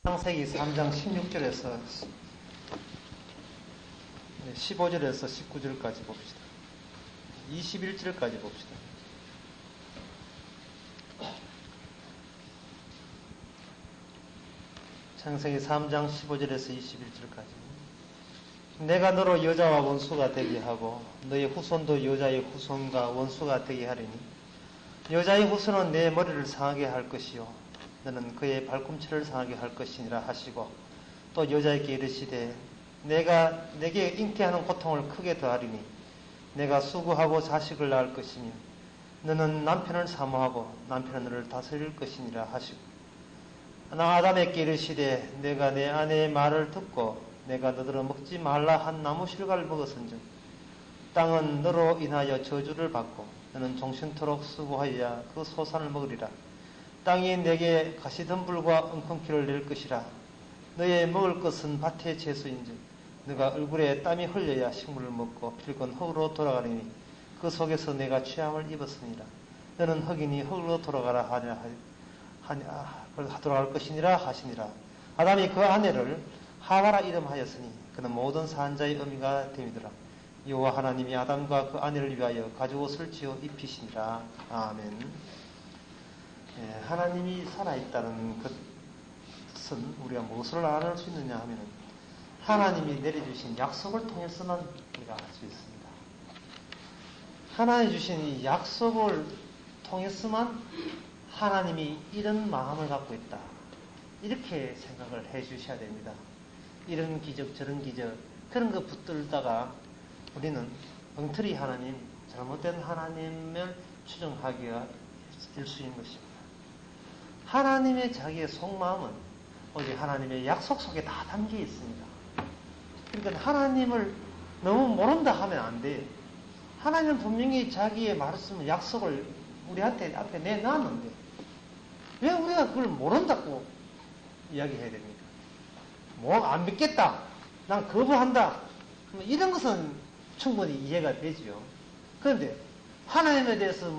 창세기 3장 16절에서 15절에서 19절까지 봅시다. 21절까지 봅시다. 창세기 3장 15절에서 21절까지. 내가 너로 여자와 원수가 되게 하고 너의 후손도 여자의 후손과 원수가 되게 하리니 여자의 후손은 내 머리를 상하게 할 것이요 너는 그의 발꿈치를 상하게 할 것이니라 하시고 또 여자에게 이르시되 내가 내게 잉태하는 고통을 크게 더하리니 내가 수고하고 자식을 낳을 것이며 너는 남편을 사모하고 남편은 너를 다스릴 것이니라 하시고 나 아담에게 이르시되 내가 내 아내의 말을 듣고 내가 너더러 먹지 말라 한 나무 실과를 먹었은즉 땅은 너로 인하여 저주를 받고 너는 종신토록 수고하여야 그 소산을 먹으리라. 땅이 내게 가시덤불과 엉겅퀴를 낼 것이라. 너의 먹을 것은 밭의 채소인즉 너가 얼굴에 땀이 흘려야 식물을 먹고 필건 흙으로 돌아가리니 그 속에서 내가 취함을 입었으니라. 너는 흙이니 흙으로 돌아가라 돌아갈 것이니라 하시니라. 아담이 그 아내를 하와라 이름하였으니 그는 모든 산자의 의미가 됨이더라. 여호와 하나님이 아담과 그 아내를 위하여 가죽옷을 지어 입히시니라. 아멘. 하나님이 살아있다는 것은 우리가 무엇을 알 수 있느냐 하면 하나님이 내려주신 약속을 통해서만 우리가 알 수 있습니다. 하나님이 주신 이 약속을 통해서만 하나님이 이런 마음을 갖고 있다. 이렇게 생각을 해 주셔야 됩니다. 이런 기적 저런 기적 그런 거 붙들다가 우리는 엉터리 하나님, 잘못된 하나님을 추정하기가 일수인 것입니다. 하나님의 자기의 속마음은 오직 하나님의 약속 속에 다 담겨 있습니다. 그러니까 하나님을 너무 모른다 하면 안 돼요. 하나님은 분명히 자기의 말씀, 약속을 우리한테 앞에 내놨는데 왜 우리가 그걸 모른다고 이야기해야 됩니까? 뭐 안 믿겠다, 난 거부한다, 이런 것은 충분히 이해가 되지요. 그런데 하나님에 대해서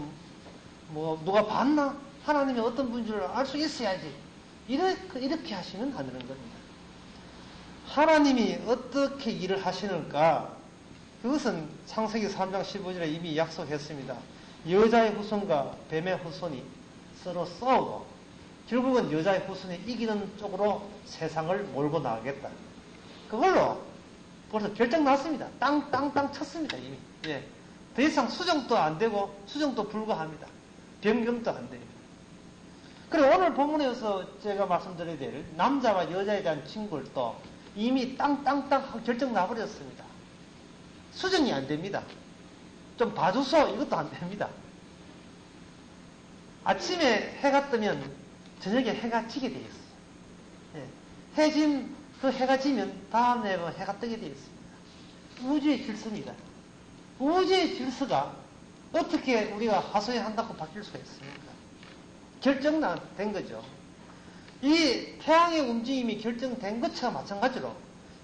뭐 누가 봤나? 하나님이 어떤 분인 줄 알 수 있어야지. 이렇게 하시면 안 되는 겁니다. 하나님이 어떻게 일을 하시는가? 그것은 창세기 3장 15절에 이미 약속했습니다. 여자의 후손과 뱀의 후손이 서로 싸우고 결국은 여자의 후손이 이기는 쪽으로 세상을 몰고 나가겠다. 그걸로 벌써 결정 났습니다. 땅 쳤습니다, 이미. 예. 더 이상 수정도 안 되고 수정도 불가합니다. 변경도 안 돼요. 그리고 오늘 본문에서 제가 말씀드려야 될 남자와 여자에 대한 징벌도 이미 땅 결정 나버렸습니다. 수정이 안 됩니다. 좀 봐주소, 이것도 안 됩니다. 아침에 해가 뜨면 저녁에 해가 지게 되어 있어요. 예. 그 해가 지면 다음에 해가 뜨게 되어 있습니다. 우주의 질서입니다. 우주의 질서가 어떻게 우리가 하소연한다고 바뀔 수가 있습니까? 결정된 거죠. 이 태양의 움직임이 결정된 것처럼 마찬가지로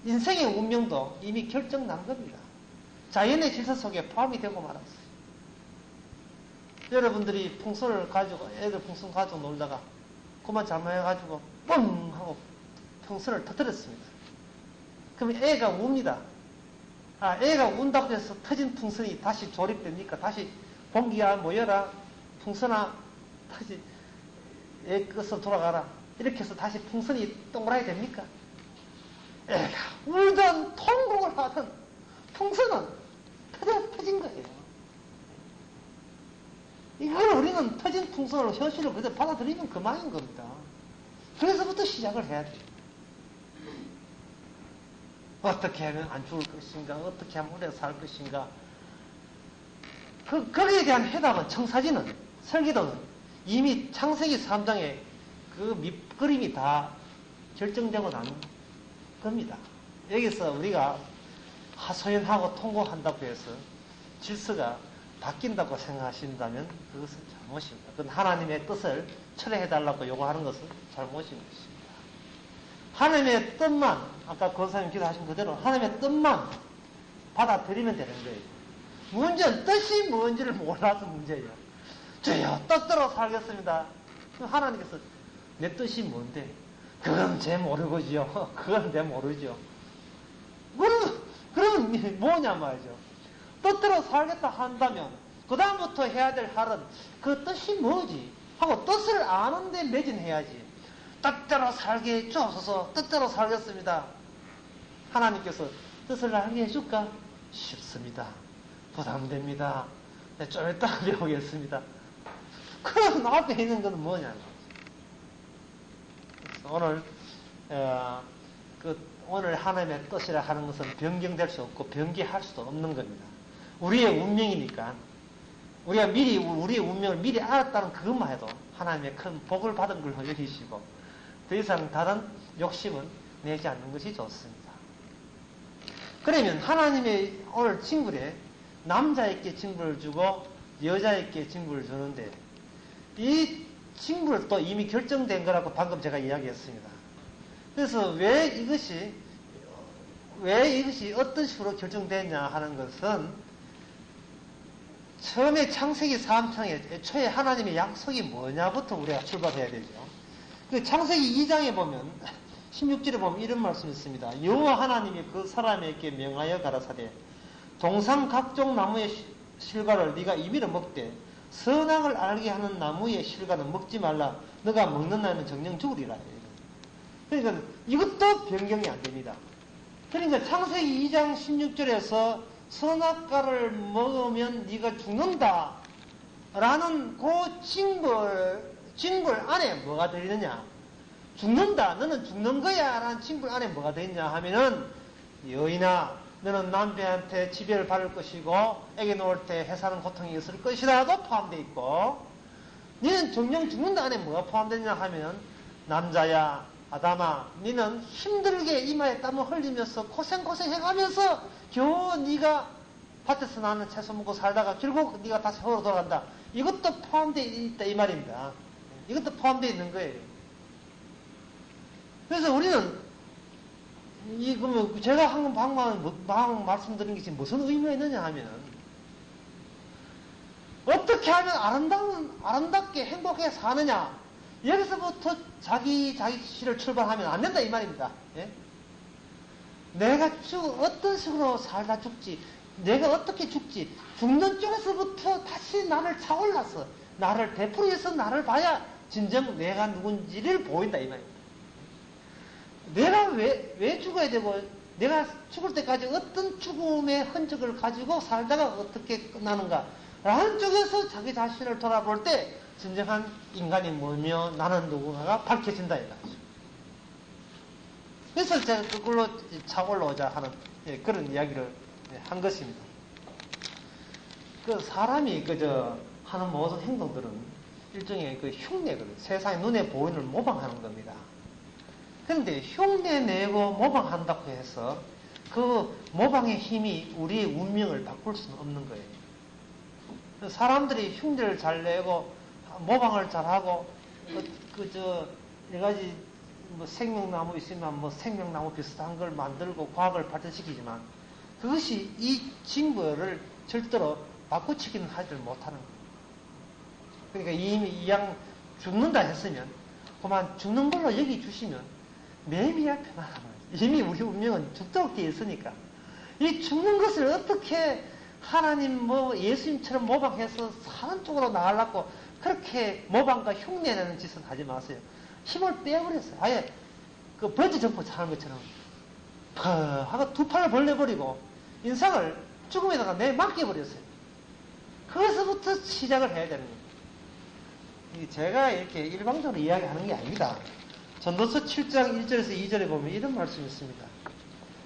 인생의 운명도 이미 결정난 겁니다. 자연의 질서 속에 포함이 되고 말았어요. 여러분들이 풍선을 가지고 애들 풍선 가지고 놀다가 그만 잘못해가지고 뻥 하고 풍선을 터뜨렸습니다. 그럼 애가 웁니다. 애가 운다고 해서 터진 풍선이 다시 조립됩니까? 다시 공기야 모여라, 풍선아 다시 애 끄서 돌아가라, 이렇게 해서 다시 풍선이 동그랗게 됩니까? 애가 울던 통곡을 하던 풍선은 터진 거예요. 이걸 우리는 터진 풍선으로 현실을 그대로 받아들이면 그만인 겁니다. 그래서부터 시작을 해야 돼요. 어떻게 하면 안 죽을 것인가, 어떻게 하면 오래 살 것인가. 거기에 대한 해답은 청사진은, 설기도는 이미 창세기 3장에 그 밑그림이 다 결정되고 난 겁니다. 여기서 우리가 하소연하고 통곡한다고 해서 질서가 바뀐다고 생각하신다면 그것은 잘못입니다. 그건 하나님의 뜻을 철회해달라고 요구하는 것은 잘못인 것입니다. 하나님의 뜻만, 아까 권사님 기도하신 그대로 하나님의 뜻만 받아들이면 되는 거예요. 문제는 뜻이 뭔지를 몰라서 문제예요. 저요, 뜻대로 살겠습니다. 하나님께서 내 뜻이 뭔데? 그건 제 모르고지요. 그건 내 모르죠. 그러면 뭐냐 말이죠. 뜻대로 살겠다 한다면 그 다음부터 해야 될 할은 그 뜻이 뭐지 하고 뜻을 아는데 매진해야지. 뜻대로 살게 해주옵소서. 뜻대로 살겠습니다. 하나님께서 뜻을 알게 해줄까? 쉽습니다. 부담됩니다. 좀 이따 배우겠습니다. 그럼 앞에 있는 건 뭐냐? 오늘 오늘 하나님의 뜻이라 하는 것은 변경될 수 없고 변기할 수도 없는 겁니다. 우리의 운명이니까 우리가 미리 우리의 운명을 미리 알았다는 그것만 해도 하나님의 큰 복을 받은 걸로 여기시고 더 이상 다른 욕심은 내지 않는 것이 좋습니다. 그러면 하나님의 오늘 징벌에 남자에게 징벌을 주고 여자에게 징벌을 주는데 이 징벌도 이미 결정된 거라고 방금 제가 이야기했습니다. 그래서 왜 이것이 어떤 식으로 결정됐냐 하는 것은 처음에 창세기 3장에 애초에 하나님의 약속이 뭐냐부터 우리가 출발해야 되죠. 그 창세기 2장에 보면 16절에 보면 이런 말씀이 있습니다. 여호와 하나님이 그 사람에게 명하여 가라사대 동상 각종 나무의 실과를 네가 임의로 먹되 선악을 알게 하는 나무의 실과는 먹지 말라. 너가 먹는 날은 정령 죽으리라. 그러니까 이것도 변경이 안 됩니다. 그러니까 창세기 2장 16절에서 선악과를 먹으면 네가 죽는다 라는 그 징벌 안에 뭐가 들어있느냐, 죽는다 너는 죽는 거야 라는 징벌 안에 뭐가 들어있냐 하면은 여인아 너는 남편한테 지배를 받을 것이고 애기 놓을 때 해사는 고통이 있을 것이라도 포함되어 있고, 너는 정령 죽는다 안에 뭐가 포함되느냐 하면 남자야 아담아 너는 힘들게 이마에 땀을 흘리면서 고생해가면서 겨우 네가 밭에서 나는 채소 먹고 살다가 결국 네가 다시 홀로 돌아간다. 이것도 포함되어 있다 이 말입니다. 이것도 포함되어 있는 거예요. 그래서 우리는 그러면 제가 방금 말씀드린 게 지금 무슨 의미가 있느냐 하면 어떻게 하면 아름답게 행복하게 사느냐, 여기서부터 자기 시를 출발하면 안 된다 이 말입니다. 예? 내가 어떤 식으로 살다 죽지, 내가 어떻게 죽지, 죽는 쪽에서부터 다시 나를 차올라서 나를 되풀이해서 나를 봐야 진정 내가 누군지를 보인다 이 말입니다. 내가 왜 죽어야 되고 내가 죽을 때까지 어떤 죽음의 흔적을 가지고 살다가 어떻게 끝나는가 라는 쪽에서 자기 자신을 돌아볼 때 진정한 인간이 뭐며 나는 누구가가 밝혀진다 이거죠. 그래서 제가 그걸로 차올라오자 하는 그런 이야기를 한 것입니다. 그 사람이 하는 모든 행동들은 일종의 그 흉내거든요. 세상의 눈에 보이는 모방하는 겁니다. 그런데 흉내내고 모방한다고 해서 그 모방의 힘이 우리의 운명을 바꿀 수는 없는 거예요. 사람들이 흉내를 잘 내고 모방을 잘하고 여러 가지 생명나무 있으면 생명나무 비슷한 걸 만들고 과학을 발전시키지만 그것이 이 징벌을 절대로 바꾸치기는 하지 못하는 거예요. 그러니까 이미 이왕 죽는다 했으면 그만 죽는 걸로 여기 주시면 매미야 편하단 말이에요. 이미 우리 운명은 죽도록 되어 있으니까 이 죽는 것을 어떻게 하나님 예수님처럼 모방해서 사는 쪽으로 나가려고 그렇게 모방과 흉내내는 짓은 하지 마세요. 힘을 빼버렸어요. 아예 그 번지 점프 하는 것처럼 하고 두 팔을 벌려버리고 인상을 죽음에다가 맡겨버렸어요. 거기서부터 시작을 해야 되는 거예요. 제가 이렇게 일방적으로 이야기하는 게 아닙니다. 전도서 7장 1절에서 2절에 보면 이런 말씀이 있습니다.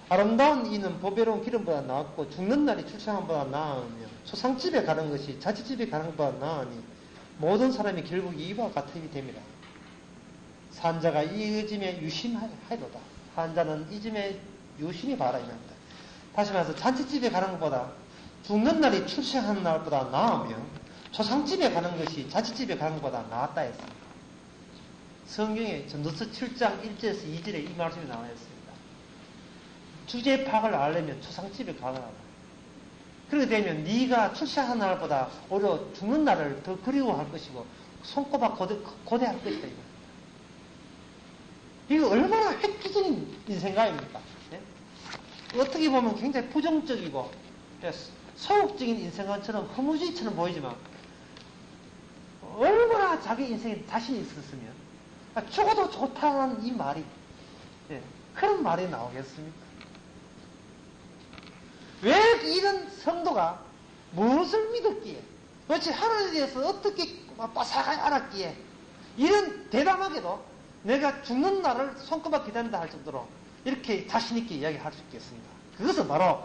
아름다운 이는 보배로운 기름보다 나았고 죽는 날이 출생함보다 나으며 초상집에 가는 것이 자취집에 가는 것보다 나으니 모든 사람이 결국 이와 같으게 됩니다. 산자가 이 짐에 유심하리로다. 산자는 이 짐에 유심히 봐라 이 말입니다. 다시 말해서 잔치집에 가는 것보다 죽는 날이 출생하는 날보다 나으며 초상집에 가는 것이 자취집에 가는 것보다 나았다 했습니다. 성경에 전도서 7장 1절에서 2절에 이 말씀이 나와 있습니다. 주제 파악을 알려면 초상집에 가거라. 그렇게 되면 네가 출생하는 날보다 오히려 죽는 날을 더 그리워할 것이고 손꼽아 고대할 것이다. 이거 얼마나 획기적인 인생관입니까? 예? 어떻게 보면 굉장히 부정적이고 소극적인 인생관처럼 허무주의처럼 보이지만 얼마나 자기 인생에 자신이 있었으면 죽어도 좋다는 이 말이 그런 말이 나오겠습니까? 왜 이런 성도가 무엇을 믿었기에 도대체 하나님에 대해서 어떻게 빠삭하게 알았기에 이런 대담하게도 내가 죽는 날을 손꼽아 기다린다 할 정도로 이렇게 자신있게 이야기할 수 있겠습니다. 그것은 바로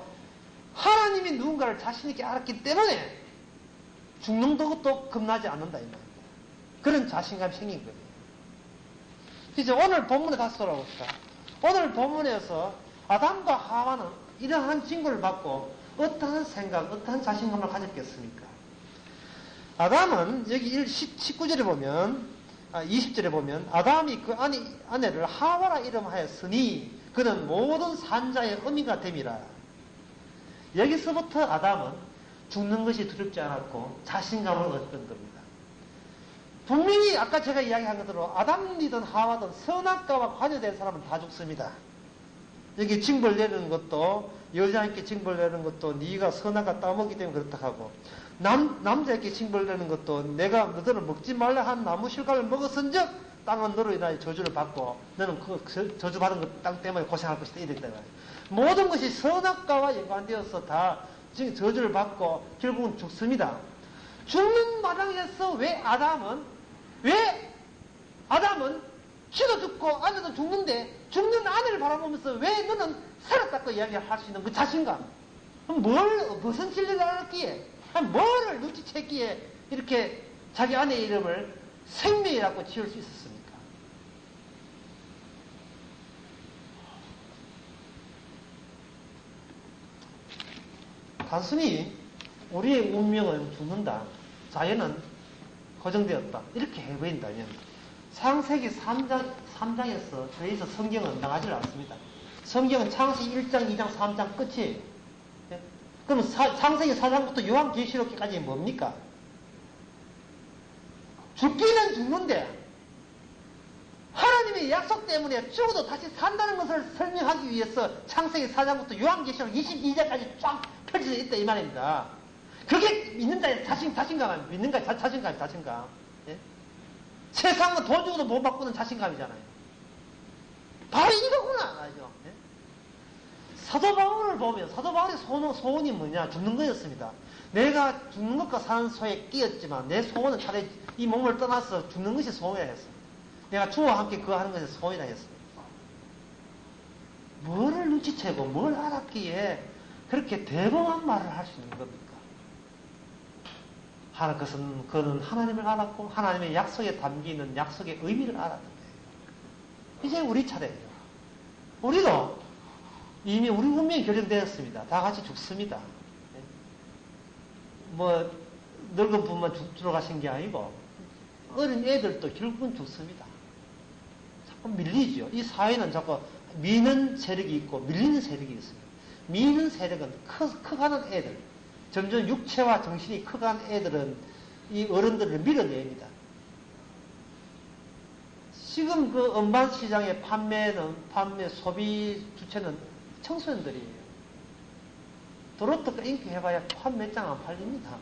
하나님이 누군가를 자신있게 알았기 때문에 죽는 것도 겁나지 않는다 이 말입니다. 그런 자신감이 생긴 거예요. 이제 오늘 본문에 다시 돌아옵시다. 오늘 본문에서 아담과 하와는 이러한 징조를 받고 어떠한 생각, 어떠한 자신감을 가졌겠습니까? 아담은 여기 19절에 보면 20절에 보면 아담이 그 아내를 하와라 이름하였으니 그는 모든 산자의 어미가 됨이라. 여기서부터 아담은 죽는 것이 두렵지 않았고 자신감을 얻었던 겁니다. 분명히 아까 제가 이야기한 것대로 아담이든 하와든 선악과와 관여된 사람은 다 죽습니다. 여기 징벌 내리는 것도 여자에게 징벌 내리는 것도 네가 선악과 따먹기 때문에 그렇다 하고 남자에게 징벌 내리는 것도 내가 너들을 먹지 말라 한 나무 실과를 먹었은즉 땅은 너로 인하여 저주를 받고 너는 그 저주받은 것 땅 때문에 고생할 것이다 이랬다 말이에요. 모든 것이 선악과와 연관되어서 다 저주를 받고 결국은 죽습니다. 죽는 마당에서 왜 아담은 쥐도 죽고 아내도 죽는데 죽는 아내를 바라보면서 왜 너는 살았다고 이야기할 수 있는 그 자신감, 무슨 진리를 알았기에, 뭐를 눈치챘기에 이렇게 자기 아내의 이름을 생명이라고 지을 수 있었습니까? 단순히 우리의 운명은 죽는다, 자연은 고정되었다 이렇게 해버린다면 창세기 3장에서 더 이상 성경은 나가질 않습니다. 성경은 창세기 1장, 2장, 3장 끝이. 그럼 창세기 4장부터 요한계시록까지 뭡니까? 죽기는 죽는데 하나님의 약속 때문에 죽어도 다시 산다는 것을 설명하기 위해서 창세기 4장부터 요한계시록 22장까지 쫙 펼쳐져 있다 이 말입니다. 그게 믿는 자의 자신감, 믿는 자의 자신감. 예? 세상은 돈 주고도 못 바꾸는 자신감이잖아요. 바로 이거구나, 알죠? 예? 사도 바울을 보면, 사도 바울의 소원이 뭐냐? 죽는 거였습니다. 내가 죽는 것과 사는 소에 끼었지만, 내 소원은 차라리 이 몸을 떠나서 죽는 것이 소원이라 했어요. 내가 주와 함께 그거 하는 것이 소원이라 했어요. 뭐를 눈치채고, 뭘 알았기에, 그렇게 대범한 말을 할 수 있는 겁니까? 그는 하나님을 알았고 하나님의 약속에 담기는 약속의 의미를 알았는 거예요. 이제 우리 차례예요. 우리도 이미 우리 운명이 결정되었습니다. 다 같이 죽습니다. 뭐 늙은 분만 들어가신 게 아니고 어린 애들도 결국은 죽습니다. 자꾸 밀리죠. 이 사회는 자꾸 미는 세력이 있고 밀리는 세력이 있습니다. 미는 세력은 커가는 애들, 점점 육체와 정신이 커간 애들은 이 어른들을 밀어냅니다. 지금 그 음반 시장의 판매 소비 주체는 청소년들이에요. 도로트가 인기해봐야 판 몇 장 안 팔립니다.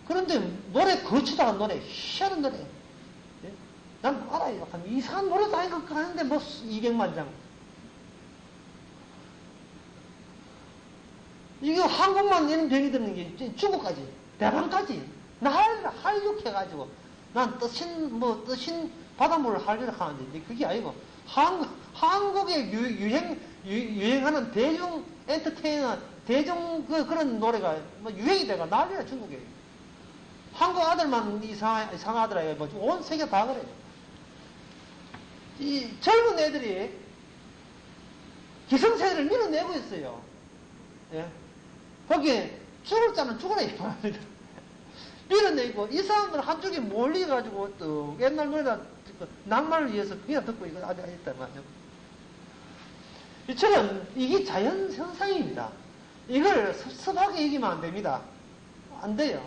그런데 노래 거치도 않은 노래, 희한한 노래. 예? 난 알아요. 이상한 노래도 아닌 것 같은데 뭐 200만 장. 이거 한국만 이런 병이 드는 게 중국까지, 대만까지 한륙해가지고 난 뜨신 바닷물을 하려고 하는데 그게 아니고 한국의 유행하는 대중 엔터테이너 그런 노래가 뭐 유행이 돼가 난리야 중국에. 한국 아들만 이상한 아들 아이가 뭐 온 세계 다 그래. 이 젊은 애들이 기성세대를 밀어내고 있어요. 예? 거기에 죽을 자는 죽으라 이 말입니다. 밀어내고 이 사람들 한쪽에 몰려가지고 또 옛날 노래다 낭만을 위해서 그냥 듣고 이거 아주 했단 말이죠. 이처럼 이게 자연 현상입니다. 이걸 섭섭하게 얘기하면 안 됩니다. 안 돼요.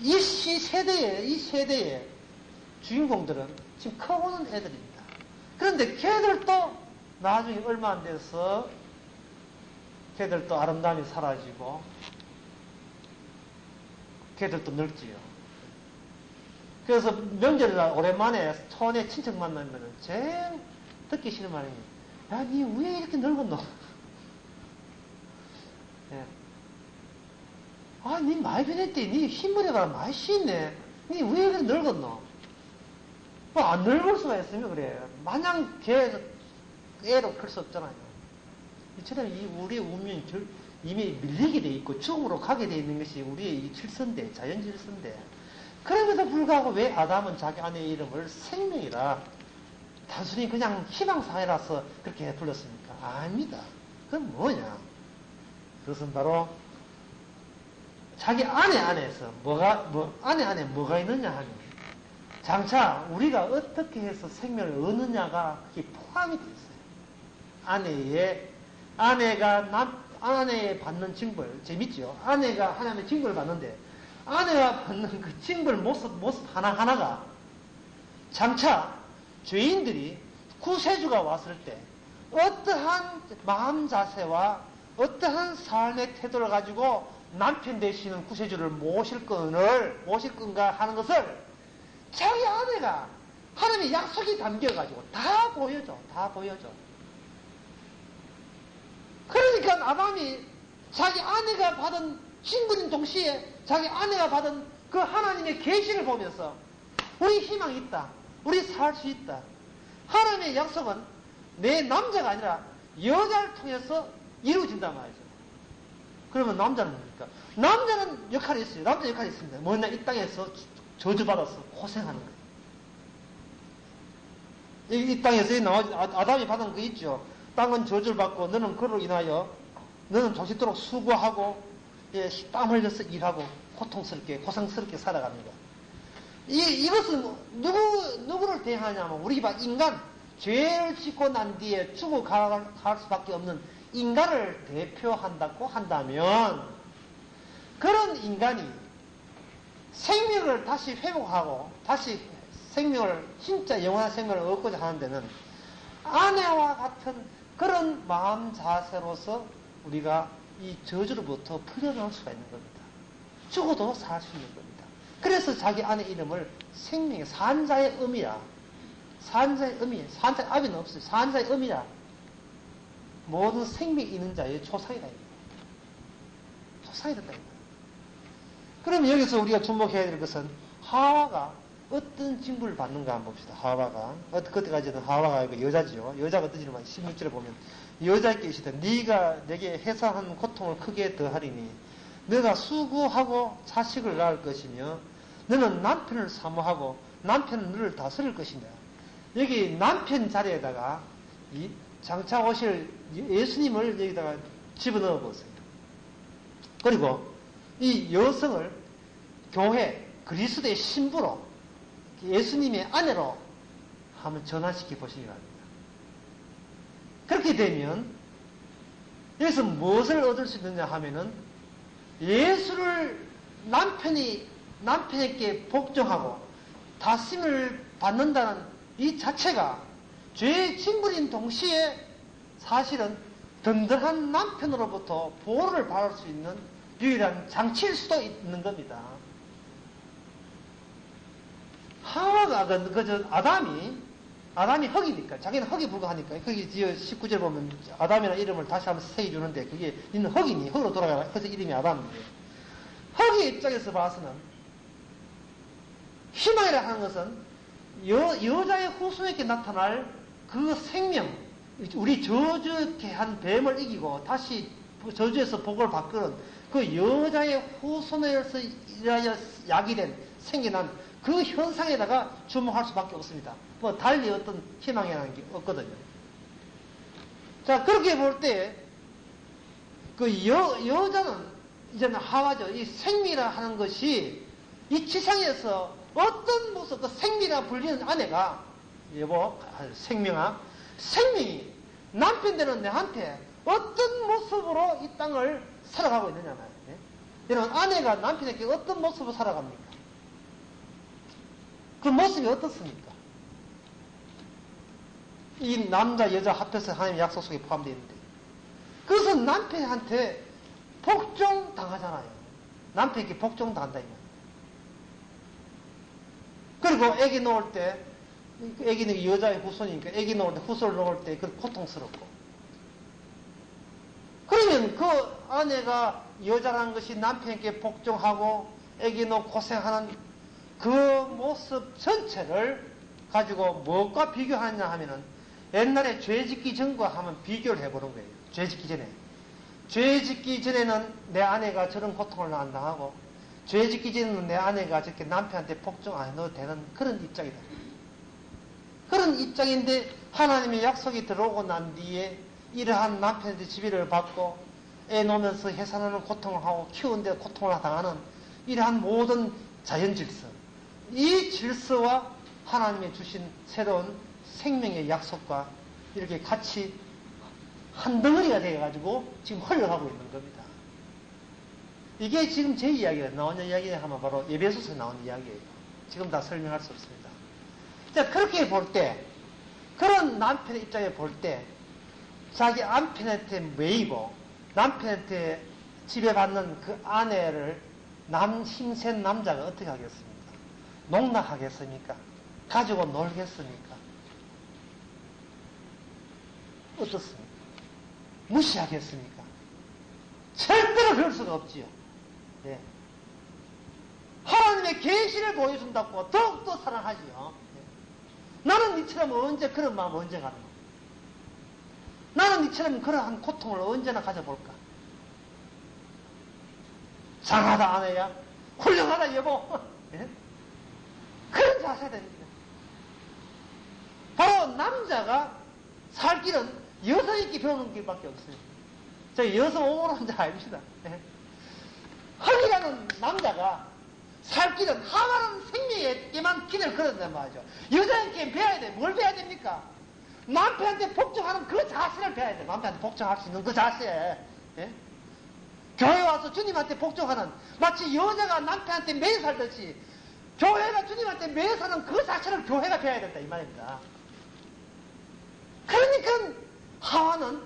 이 세대의 주인공들은 지금 커오는 애들입니다. 그런데 걔들도 나중에 얼마 안 돼서 걔들도 아름다움이 사라지고 걔들도 늙지요. 그래서 명절날 오랜만에 촌에 친척 만나면 제일 듣기 싫은 말이 야, 니 왜 이렇게 늙었노? 예. 아, 니 많이 변했대. 니 흰머리가 많이 씻네. 니 왜 이렇게 늙었노? 뭐 안 늙을 수가 있으면 그래. 마냥 애로 클 수 없잖아요. 이처럼 우리의 운명이 이미 밀리게 돼 있고 죽음으로 가게 돼 있는 것이 우리의 이 질서인데, 자연 질서인데. 그럼에도 불구하고 왜 아담은 자기 아내의 이름을 생명이라 단순히 그냥 희망사회라서 그렇게 불렀습니까? 아닙니다. 그건 뭐냐? 그것은 바로 자기 아내 안에서 아내 안에 뭐가 있느냐 하면 장차 우리가 어떻게 해서 생명을 얻느냐가 그게 포함이 되어 있어요. 아내의 받는 징벌, 재밌죠? 아내가 하나님의 징벌을 받는데, 아내가 받는 그 징벌 모습 하나하나가 장차 죄인들이 구세주가 왔을 때 어떠한 마음 자세와 어떠한 삶의 태도를 가지고 남편 되시는 구세주를 모실 건가 하는 것을 자기 아내가 하나님의 약속이 담겨가지고 다 보여줘. 그러니까 아담이 자기 아내가 받은 징벌인 동시에 자기 아내가 받은 그 하나님의 계시를 보면서 우리 희망이 있다. 우리 살 수 있다. 하나님의 약속은 내 남자가 아니라 여자를 통해서 이루어진단 말이죠. 그러면 남자는 뭡니까? 남자는 역할이 있어요. 남자 역할이 있습니다. 뭐냐? 이 땅에서 저주받아서 고생하는 거예요. 이 땅에서 아담이 받은 거 있죠. 땅은 저주를 받고 너는 그로 인하여 너는 조시도록 수고하고 땀 흘려서 일하고 고통스럽게 살아갑니다. 이것은 누구를 대하냐면 우리 인간, 죄를 짓고 난 뒤에 죽어갈 수밖에 없는 인간을 대표한다고 한다면 그런 인간이 생명을 다시 회복하고 다시 진짜 영원한 생명을 얻고자 하는 데는 아내와 같은 그런 마음 자세로서 우리가 이 저주로부터 풀려나올 수가 있는 겁니다. 죽어도 살 수 있는 겁니다. 그래서 자기 아내 이름을 생명의 산자의 의미야. 산자의 아비는 없어요. 산자의 의미야. 모든 생명이 있는 자의 초상이다. 초상이 됐다. 그럼 여기서 우리가 주목해야 될 것은 하와가 어떤 징벌을 받는가 한번 봅시다. 하와가 그때까지는 하와가 여자지요. 여자가 어떤지만 16절에 보면 여자에게 이시다. 네가 내게 해사한 고통을 크게 더하리니 너가 수고하고 자식을 낳을 것이며 너는 남편을 사모하고 남편은 너를 다스릴 것이다. 여기 남편 자리에다가 이 장차 오실 예수님을 여기다가 집어넣어 보세요. 그리고 이 여성을 교회 그리스도의 신부로 예수님의 아내로 한번 전환시켜 보시기 바랍니다. 그렇게 되면 여기서 무엇을 얻을 수 있느냐 하면은 예수를 남편에게 복종하고 다스림을 받는다는 이 자체가 죄의 징벌인 동시에 사실은 든든한 남편으로부터 보호를 받을 수 있는 유일한 장치일 수도 있는 겁니다. 하와가 아담이 흙이니까 자기는 흙에 불과하니까 거기 19절 보면 아담이라는 이름을 다시 한번 새겨 주는데 그게 니는 흙이니 흙으로 돌아가라. 그래서 이름이 아담인데 흙의 입장에서 봐서는 희망이라 하는 것은 여자의 후손에게 나타날 그 생명, 우리 저주케 한 뱀을 이기고 다시 저주에서 복을 바꾸는 그 여자의 후손에서 일하여 야기된 생겨난 그 현상에다가 주목할 수밖에 없습니다. 뭐 달리 어떤 희망이라는 게 없거든요. 자, 그렇게 볼 때 그 여자는 이제는 하와죠. 이 생미라 하는 것이 이 지상에서 어떤 모습, 그 생미라 불리는 아내가 여보, 생명이 남편 되는 내한테 어떤 모습으로 이 땅을 살아가고 있느냐 말이에요. 여러분, 아내가 남편에게 어떤 모습으로 살아갑니까? 그 모습이 어떻습니까? 이 남자 여자 합해서 하나님의 약속 속에 포함되어 있는데 그것은 남편한테 복종당하잖아요. 남편에게 복종당한다 이거. 그리고 아기 놓을 때 아기는 여자의 후손이니까 아기 놓을 때 후손을 놓을 때 그 고통스럽고 그러면 그 아내가 여자라는 것이 남편에게 복종하고 아기 놓고 고생하는 그 모습 전체를 가지고 무엇과 비교하느냐 하면은 옛날에 죄 짓기 전과 하면 비교를 해보는 거예요. 죄 짓기 전에. 죄 짓기 전에는 내 아내가 저런 고통을 안 당하고 죄 짓기 전에는 내 아내가 저렇게 남편한테 복종 안 해도 되는 그런 입장이다. 그런 입장인데 하나님의 약속이 들어오고 난 뒤에 이러한 남편한테 지배를 받고 애 놓으면서 해산하는 고통을 하고 키우는데 고통을 당하는 이러한 모든 자연 질서 이 질서와 하나님의 주신 새로운 생명의 약속과 이렇게 같이 한 덩어리가 되어가지고 지금 흘러가고 있는 겁니다. 이게 지금 제 이야기가 나오는 이야기가 하면 바로 에베소서에 나오는 이야기예요. 지금 다 설명할 수 없습니다. 자, 그렇게 볼 때, 그런 남편의 입장에 볼 때, 자기 남편한테 매이고, 남편한테 지배받는 그 아내를 힘센 남자가 어떻게 하겠습니까? 농락하겠습니까? 가지고 놀겠습니까? 어떻습니까? 무시하겠습니까? 절대로 그럴 수가 없지요. 네. 하나님의 계시를 보여준다고 더욱더 사랑하지요. 네. 나는 니처럼 언제 그런 마음 언제 가는 거? 나는 니처럼 그러한 고통을 언제나 가져볼까? 장하다 아내야, 훌륭하다 여보. 네? 그런 자세가 됩니다. 바로 남자가 살 길은 여성에게 배우는 길밖에 없어요. 저 여성 옹호론자 아닙니다. 네. 헐이라는 남자가 살 길은 하와는 생명에게만 길을 걸었단 말이죠. 여자에게 배워야 돼. 뭘 배워야 됩니까? 남편한테 복종하는 그 자세를 배워야 돼. 남편한테 복종할 수 있는 그 자세. 네? 교회 와서 주님한테 복종하는 마치 여자가 남편한테 매여 살듯이 교회가 주님한테 매여 사는 그 자체를 교회가 배워야 된다 이 말입니다. 그러니까 하와는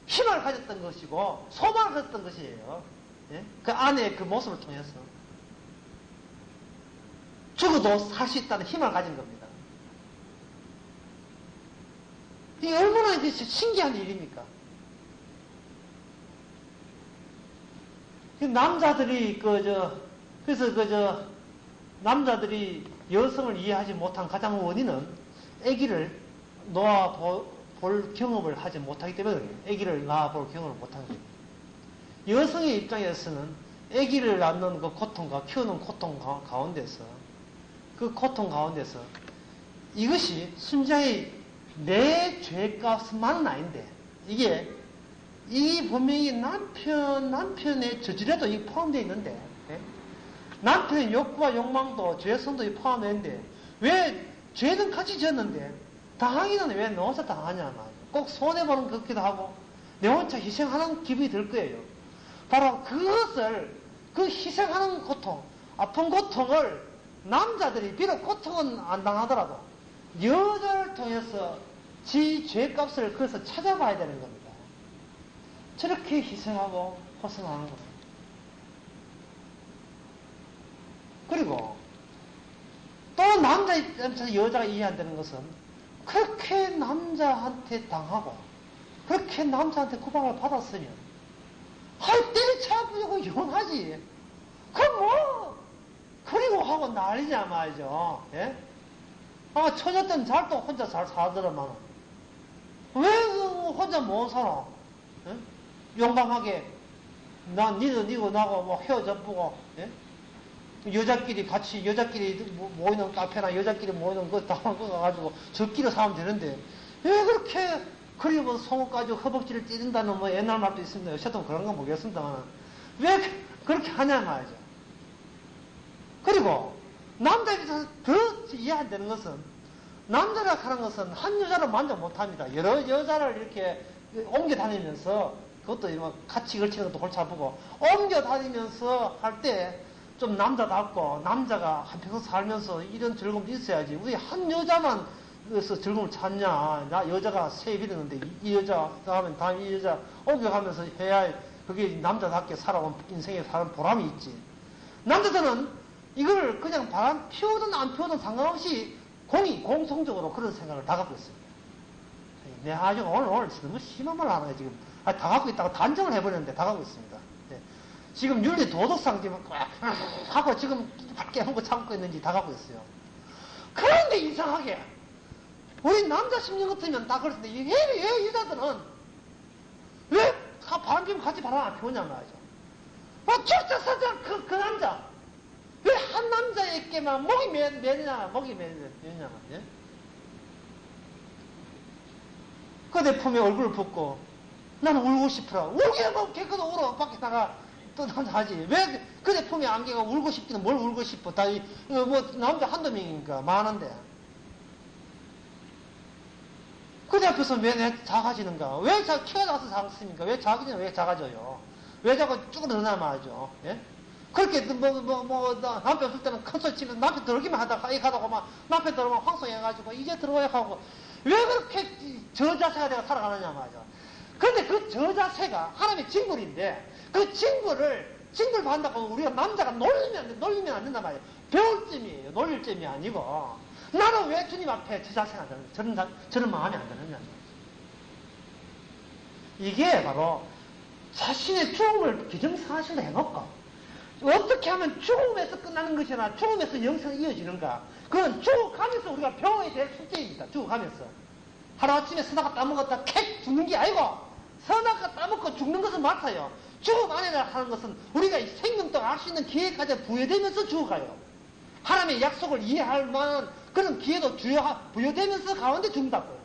힘을 가졌던 것이고 소망을 가졌던 것이에요. 예? 그 아내의 그 모습을 통해서 죽어도 살 수 있다는 힘을 가진 겁니다. 이게 얼마나 이제 신기한 일입니까? 남자들이 그래서 남자들이 여성을 이해하지 못한 가장 원인은 아기를 놓아볼 경험을 하지 못하기 때문에 아기를 낳아볼 경험을 못하는 거예요. 여성의 입장에서는 아기를 낳는 그 고통과 키우는 고통 가운데서 그 고통 가운데서 이것이 순전히 내 죄값만은 아닌데 이 분명히 남편의 저질에도 이 포함되어 있는데 네? 남편의 욕구와 욕망도 죄성도 포함되어 있는데 왜 죄는 같이 졌는데 당하기는 왜 너 혼자 당하냐 말이야. 꼭 손해보는 것 같기도 하고 내 혼자 희생하는 기분이 들 거예요. 바로 그 희생하는 고통, 아픈 고통을 남자들이 비록 고통은 안 당하더라도 여자를 통해서 지 죄값을 그래서 찾아봐야 되는 겁니다. 저렇게 희생하고 고생하는 거예요. 그리고 또 남자 입장에서 여자가 이해 안 되는 것은 그렇게 남자한테 당하고 그렇게 남자한테 구박을 받았으면 때려쳐보려고 이혼하지. 그럼 그리고 하고 난리냐 말이죠. 예? 처녀든 잘도 혼자 잘 살더라만 왜 혼자 못 살아? 예? 용감하게 니도 나고 헤어져 보고 예? 여자끼리 모이는 카페나 여자끼리 모이는 거 다 가가지고 저끼리 사면 되는데 왜 그렇게 그리고 송곳까지 허벅지를 찌른다는 옛날 말도 있습니다. 요새도 그런 건 모르겠습니다만 왜 그렇게 하냐 말이죠. 그리고 남자 입장에서 더 이해 안 되는 것은 남자라 하는 것은 한 여자를 만족 못합니다. 여러 여자를 이렇게 옮겨 다니면서 그것도 같이 걸치는 것도 골치 아프고 옮겨 다니면서 할 때 좀 남자답고 남자가 한평생 살면서 이런 즐거움도 있어야지. 우리 한 여자만 그래서 즐거움을 찾냐. 나 여자가 세 빌었는데 이 여자 하면 다음 이 여자 옮겨가면서 해야 그게 남자답게 살아온 인생에 사는 보람이 있지. 남자들은 이걸 그냥 바람 피우든 안 피우든 상관없이 공통적으로 그런 생각을 다 갖고 있습니다. 내 아주 오늘 너무 심한 말 하네 지금. 다 갖고 있다고 단정을 해버렸는데 다 갖고 있습니다. 네. 지금 윤리 도덕상 지금 하고 지금 밖에 한 거 참고 있는지 다 갖고 있어요. 그런데 이상하게 우리 남자 심리 같으면 다 그렇는데 왜 여자들은 왜 바람 피우면 같이 바람 안 피우냐 말이죠. 출자 사장 그 남자 왜 한 남자에게만 목이 매느냐 예? 그 내 품에 얼굴을 붓고 나는 울고 싶더라. 울기는 뭐 개그도 울어 밖에 나가 또 남자 하지. 왜 그 내 품에 안개가 울고 싶기는 뭘 울고 싶어. 다 뭐 남자 한두 명이니까 많은데. 그 내 앞에서 왜 내 작아지는가? 왜 키가 작아서 작습니까? 왜 작아지면 왜 작아져요? 왜 자꾸 쭉 늘어나 말이죠. 예? 그렇게 남편 없을 때는 큰 소리 치면 남편 들기만 하다가 막 남편 들어오면 황송해가지고 이제 들어와야 하고 왜 그렇게 저 자세가 내가 살아가느냐 말이죠. 그런데 그 저 자세가 하나님의 징벌인데 그 징벌 받는다고 우리가 남자가 놀리면 안 된단 말이에요. 배울 점이에요. 놀릴 점이 아니고 나는 왜 주님 앞에 저 자세가 안 되는 저런 마음이 안 드느냐 말이죠. 이게 바로 자신의 죽음을 기정사실로 해놓고 어떻게 하면 죽음에서 끝나는 것이나 죽음에서 영생이 이어지는가. 그건 죽어가면서 우리가 배워야 될 숙제입니다. 죽어가면서. 하루아침에 선악과 따먹었다 캣 죽는 게 아니고 선악과 따먹고 죽는 것은 맞아요. 죽음 안에나 하는 것은 우리가 생명 동안 알 수 있는 기회까지 부여되면서 죽어가요. 하나님의 약속을 이해할 만한 그런 기회도 부여되면서 가운데 죽는다고요.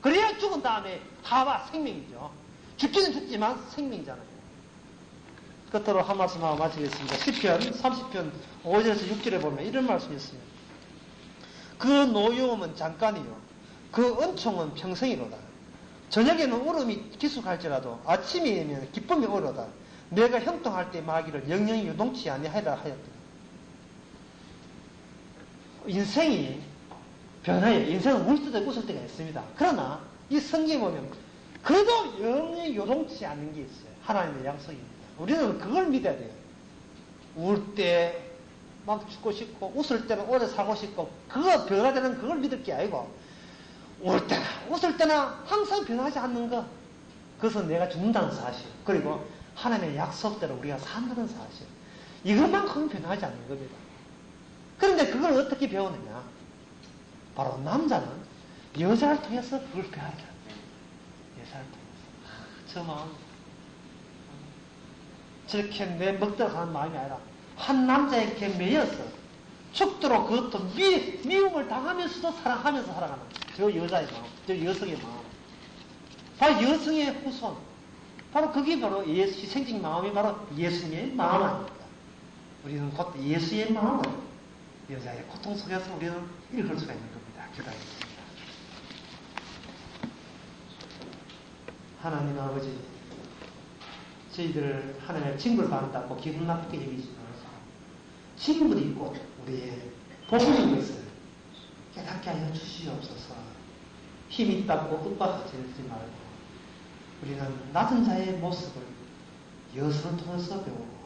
그래야 죽은 다음에 하와 생명이죠. 죽기는 죽지만 생명이잖아요. 끝으로 한 말씀 하고 마치겠습니다. 시편 30편 5절에서 6절에 보면 이런 말씀이 있습니다. 그 노여움은 잠깐이요 그 은총은 평생이로다. 저녁에는 울음이 기숙할지라도 아침이 되면 기쁨이 오로다. 내가 형통할 때 마귀를 영영이 요동치 아니하리라 하였다. 인생이 변해요. 인생은 웃을 때도 웃을 때가 있습니다. 그러나 이 성경에 보면 그래도 영영이 요동치 않는 게 있어요. 하나님의 약속입니다. 우리는 그걸 믿어야 돼요. 울 때 막 죽고 싶고 웃을 때는 오래 살고 싶고 그거 변화되는 그걸 믿을 게 아니고 울 때나 웃을 때나 항상 변하지 않는 것 그것은 내가 죽는다는 사실 그리고 하나님의 약속대로 우리가 산다는 사실 이것만큼은 변하지 않는 겁니다. 그런데 그걸 어떻게 배우느냐 바로 남자는 여자를 통해서 그걸 배워야 돼요. 여자를 통해서 저 마음 저렇게 내 먹다 가는 마음이 아니라 한 남자에게 매여서 죽도록 그것도 미움을 당하면서도 사랑하면서 살아가는 저 여자의 마음, 저 여성의 마음 바로 여성의 후손 바로 그게 바로 희생적인 마음이 바로 예수님의 마음 아닙니까? 우리는 곧 예수의 마음을 여자의 고통 속에서 우리는 읽을 수가 있는 겁니다. 기도하겠습니다. 하나님 아버지 저희들 하나님의 징벌 받는다고 기분 나쁘게 여기지 말고 징벌이 꼭 우리의 복음인 것을 깨닫게 하여 주시옵소서. 힘이 있다고 윽박질지 말고 우리는 낮은 자의 모습을 여수를 통해서 배우고